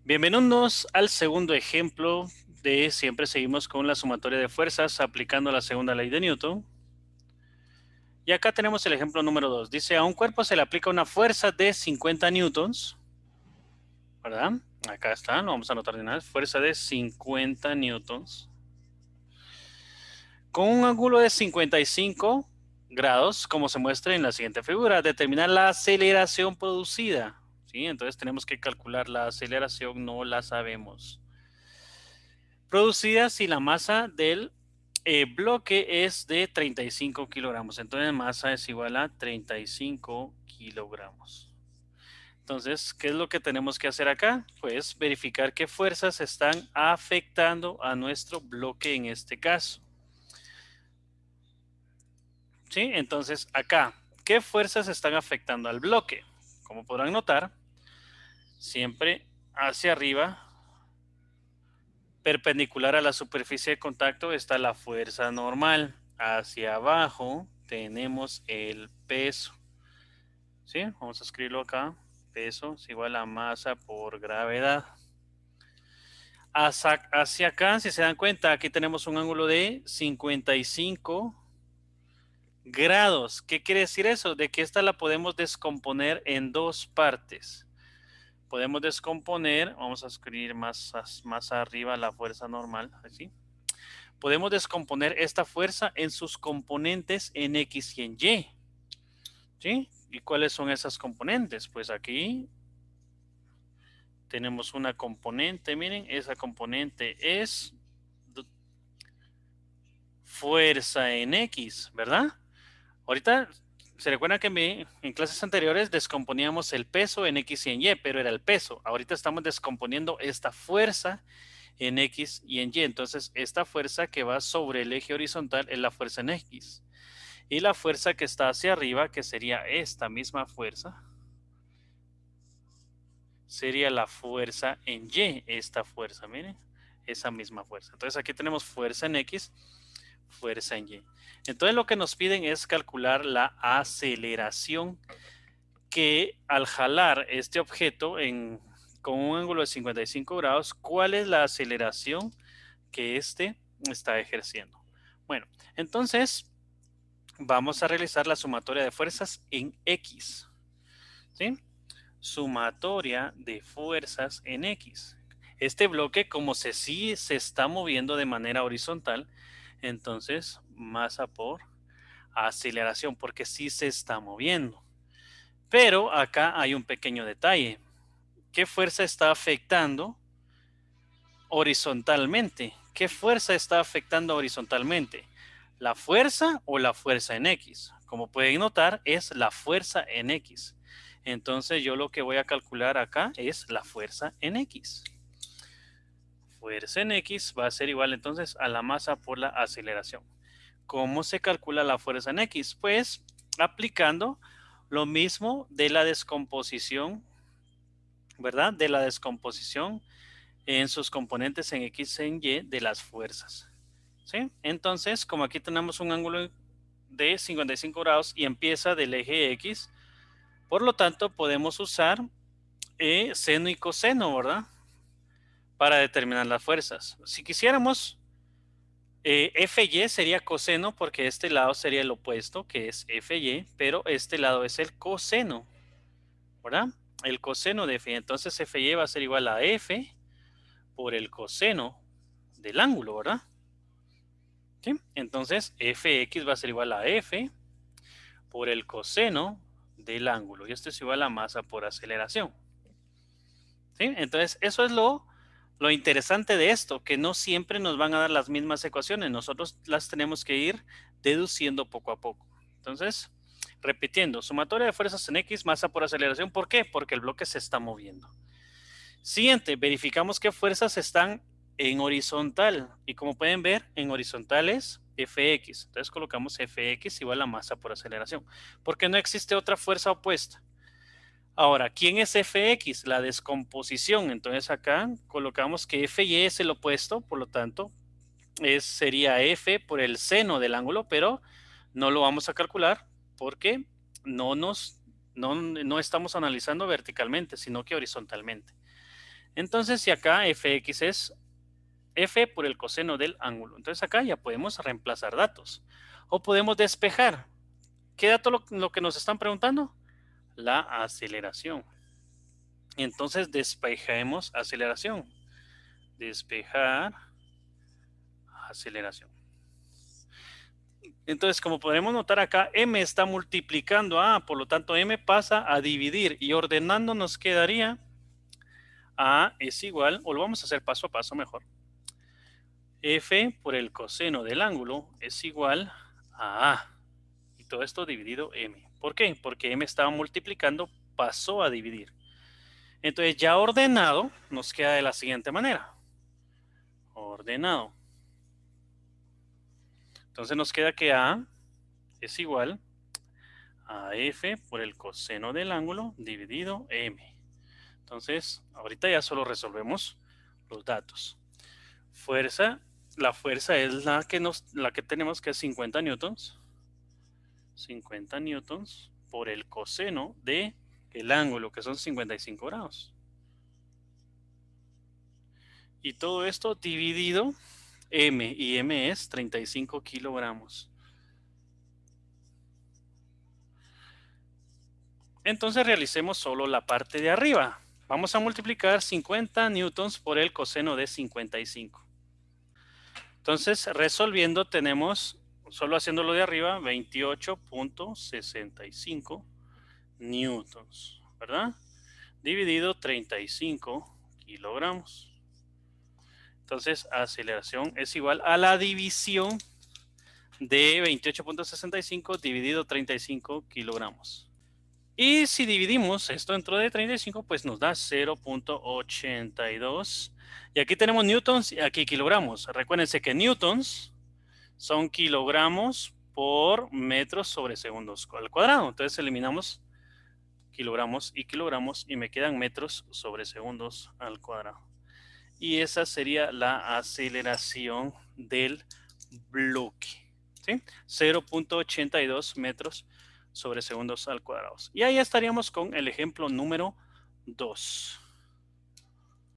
Bienvenidos al segundo ejemplo de siempre seguimos con la sumatoria de fuerzas aplicando la segunda ley de Newton. Y acá tenemos el ejemplo número 2. Dice, a un cuerpo se le aplica una fuerza de 50 newtons, ¿verdad? Acá está, lo vamos a anotar de una vez. Fuerza de 50 newtons. Con un ángulo de 55 grados, como se muestra en la siguiente figura. Determinar la aceleración producida. ¿Sí? Entonces tenemos que calcular la aceleración, no la sabemos. Producida si la masa del bloque es de 35 kilogramos. Entonces masa es igual a 35 kilogramos. Entonces, ¿qué es lo que tenemos que hacer acá? Pues verificar qué fuerzas están afectando a nuestro bloque en este caso. ¿Sí? Entonces, acá, ¿qué fuerzas están afectando al bloque? Como podrán notar, siempre hacia arriba, perpendicular a la superficie de contacto, está la fuerza normal. Hacia abajo tenemos el peso. ¿Sí? Vamos a escribirlo acá. Peso es igual a masa por gravedad. Hacia acá, si se dan cuenta, aquí tenemos un ángulo de 55 grados. ¿Qué quiere decir eso? De que esta la podemos descomponer en dos partes. Podemos descomponer, vamos a escribir más arriba la fuerza normal, así. Podemos descomponer esta fuerza en sus componentes en X y en Y. ¿Sí? ¿Y cuáles son esas componentes? Pues aquí tenemos una componente, miren, esa componente es fuerza en X, ¿verdad? Ahorita se recuerda que en clases anteriores descomponíamos el peso en X y en Y, pero era el peso. Ahorita estamos descomponiendo esta fuerza en X y en Y. Entonces, esta fuerza que va sobre el eje horizontal es la fuerza en X. Y la fuerza que está hacia arriba, que sería esta misma fuerza, sería la fuerza en Y, esta fuerza, miren, esa misma fuerza. Entonces aquí tenemos fuerza en X, fuerza en Y. Entonces lo que nos piden es calcular la aceleración que al jalar este objeto con un ángulo de 55 grados, ¿cuál es la aceleración que éste está ejerciendo? Bueno, entonces vamos a realizar la sumatoria de fuerzas en X. ¿Sí? Sumatoria de fuerzas en X. Este bloque, como sí se está moviendo de manera horizontal, entonces masa por aceleración, porque sí se está moviendo. Pero acá hay un pequeño detalle. ¿Qué fuerza está afectando horizontalmente? ¿Qué fuerza está afectando horizontalmente? ¿La fuerza o la fuerza en X? Como pueden notar, es la fuerza en X. Entonces yo lo que voy a calcular acá es la fuerza en X. Fuerza en X va a ser igual entonces a la masa por la aceleración. ¿Cómo se calcula la fuerza en X? Pues aplicando lo mismo de la descomposición, ¿verdad? De la descomposición en sus componentes en X y en Y de las fuerzas. ¿Sí? Entonces, como aquí tenemos un ángulo de 55 grados y empieza del eje X, por lo tanto podemos usar seno y coseno, ¿verdad? Para determinar las fuerzas. Si quisiéramos, FY sería coseno porque este lado sería el opuesto, que es FY, pero este lado es el coseno, ¿verdad? El coseno de FY. Entonces FY va a ser igual a F por el coseno del ángulo, ¿verdad? ¿Sí? Entonces FX va a ser igual a F por el coseno del ángulo. Y esto es igual a masa por aceleración. ¿Sí? Entonces eso es lo interesante de esto, que no siempre nos van a dar las mismas ecuaciones. Nosotros las tenemos que ir deduciendo poco a poco. Entonces, repitiendo, sumatoria de fuerzas en X, masa por aceleración. ¿Por qué? Porque el bloque se está moviendo. Siguiente, verificamos qué fuerzas están en horizontal. Y como pueden ver, en horizontal es Fx. Entonces colocamos Fx igual a masa por aceleración. Porque no existe otra fuerza opuesta. Ahora, ¿quién es Fx? La descomposición. Entonces acá colocamos que Fy es el opuesto, por lo tanto, sería F por el seno del ángulo, pero no lo vamos a calcular porque no estamos analizando verticalmente, sino que horizontalmente. Entonces, si acá fx es f por el coseno del ángulo. Entonces acá ya podemos reemplazar datos. O podemos despejar. ¿Qué dato lo que nos están preguntando? La aceleración. Entonces despejemos aceleración. Despejar aceleración. Entonces, como podremos notar acá, m está multiplicando a A, por lo tanto m pasa a dividir y ordenando nos quedaría a es igual, o lo vamos a hacer paso a paso mejor. F por el coseno del ángulo es igual a A. Y todo esto dividido m. ¿Por qué? Porque m estaba multiplicando, pasó a dividir. Entonces ya ordenado nos queda de la siguiente manera. Ordenado. Entonces nos queda que A es igual a F por el coseno del ángulo dividido m. Entonces ahorita ya solo resolvemos los datos. Fuerza, la fuerza es la que tenemos, que es 50 newtons. 50 newtons por el coseno de el ángulo, que son 55 grados. Y todo esto dividido m, y m es 35 kilogramos. Entonces realicemos solo la parte de arriba. Vamos a multiplicar 50 newtons por el coseno de 55. Entonces, resolviendo, tenemos, solo haciendo lo de arriba, 28.65 newtons, ¿verdad? Dividido 35 kilogramos. Entonces, aceleración es igual a la división de 28.65 dividido 35 kilogramos. Y si dividimos esto dentro de 35, pues nos da 0.82. Y aquí tenemos newtons y aquí kilogramos. Recuérdense que newtons son kilogramos por metros sobre segundos al cuadrado. Entonces eliminamos kilogramos y me quedan metros sobre segundos al cuadrado. Y esa sería la aceleración del bloque. ¿Sí? 0.82 metros sobre segundos al cuadrado. Y ahí estaríamos con el ejemplo número 2.